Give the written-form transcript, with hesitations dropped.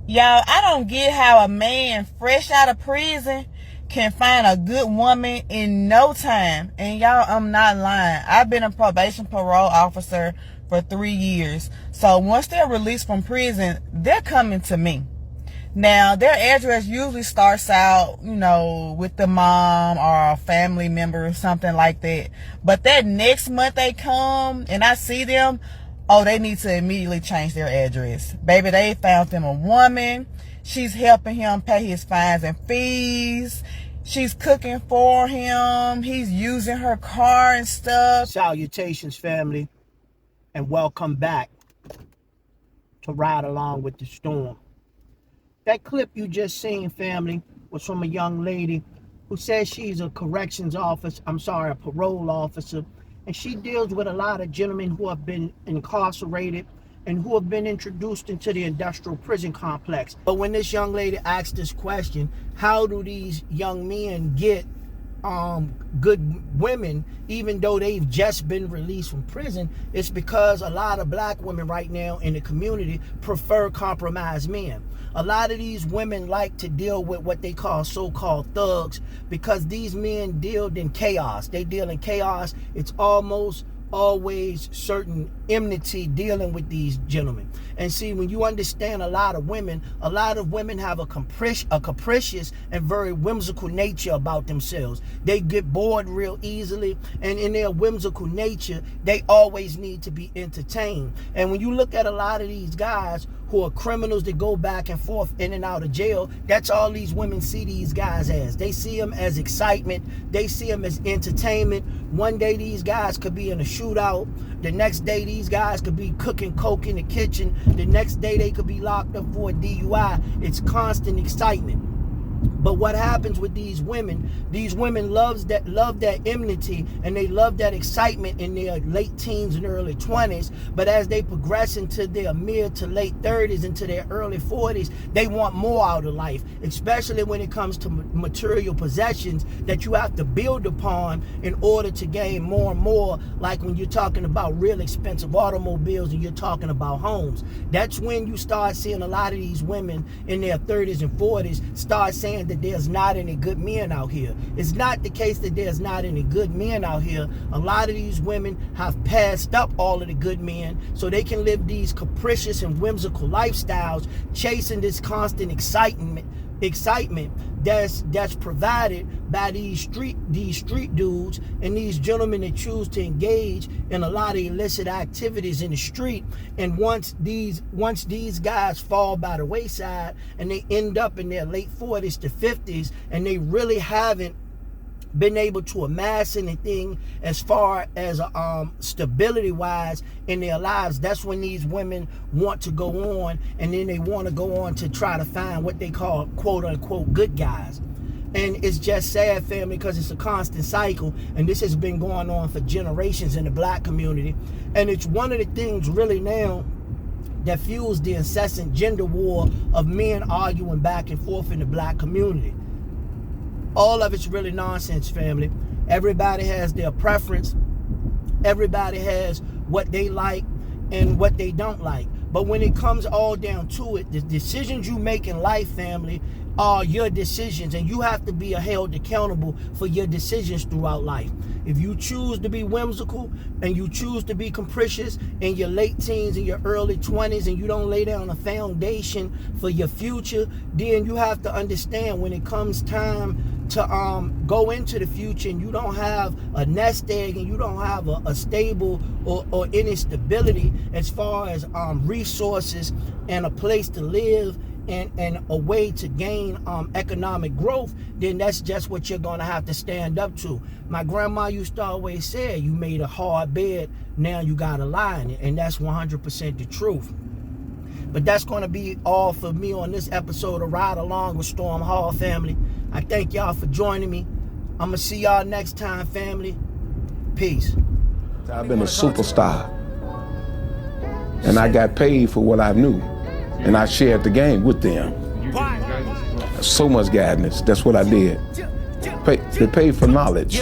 Y'all, I don't get how a man fresh out of prison can find a good woman in no time. And y'all, I'm not lying. I've been a probation parole officer for 3 years. So once they're released from prison, they're coming to me. Now, their address usually starts out, with the mom or a family member or something like that. But that next month they come and I see them, oh, they need to immediately change their address. Baby, they found them a woman. She's helping him pay his fines and fees. She's cooking for him. He's using her car and stuff. Salutations, family, and welcome back to Ride Along with the Storm. That clip you just seen, family, was from a young lady who says she's a parole officer, and she deals with a lot of gentlemen who have been incarcerated and who have been introduced into the industrial prison complex. But when this young lady asked this question, how do these young men get good women even though they've just been released from prison? It's because a lot of black women right now in the community prefer compromised men. A lot of these women like to deal with what they call so-called thugs because these men deal in chaos. They deal in chaos. It's almost always certain enmity dealing with these gentlemen. And see, when you understand a lot of women have a capricious and very whimsical nature about themselves. They get bored real easily, and in their whimsical nature, they always need to be entertained. And when you look at a lot of these guys who are criminals that go back and forth in and out of jail, that's all these women see these guys as. They see them as excitement. They see them as entertainment. One day these guys could be in a shootout. The next day these guys could be cooking coke in the kitchen. The next day they could be locked up for a DUI. It's constant excitement. But what happens with these women love that enmity and they love that excitement in their late teens and early 20s. But as they progress into their mid to late 30s, into their early 40s, they want more out of life, especially when it comes to material possessions that you have to build upon in order to gain more and more. Like when you're talking about real expensive automobiles and you're talking about homes, that's when you start seeing a lot of these women in their 30s and 40s start saying that there's not any good men out here. It's not the case that there's not any good men out here. A lot of these women have passed up all of the good men so they can live these capricious and whimsical lifestyles, chasing this constant excitement that's provided by these street dudes and these gentlemen that choose to engage in a lot of illicit activities in the street. And once these guys fall by the wayside and they end up in their late 40s to 50s and they really haven't been able to amass anything as far as stability wise in their lives, that's when these women want to go on, and then they want to go on to try to find what they call quote unquote good guys. And it's just sad, family, because it's a constant cycle, and this has been going on for generations in the black community. And it's one of the things really now that fuels the incessant gender war of men arguing back and forth in the black community. All of it's really nonsense, family. Everybody has their preference. Everybody has what they like and what they don't like. But when it comes all down to it, the decisions you make in life, family, are your decisions, and you have to be held accountable for your decisions throughout life. If you choose to be whimsical and you choose to be capricious in your late teens and your early 20s, and you don't lay down a foundation for your future, then you have to understand when it comes time to go into the future and you don't have a nest egg and you don't have a stable or any stability as far as resources and a place to live and a way to gain economic growth, then that's just what you're going to have to stand up to. My grandma used to always say, you made a hard bed, now you got to lie in it. And that's 100% the truth. But that's going to be all for me on this episode of Ride Along with Storm Hall, family. I thank y'all for joining me. I'm going to see y'all next time, family. Peace. I've been a superstar. And I got paid for what I knew. And I shared the game with them. So much guidance. That's what I did. They paid for knowledge.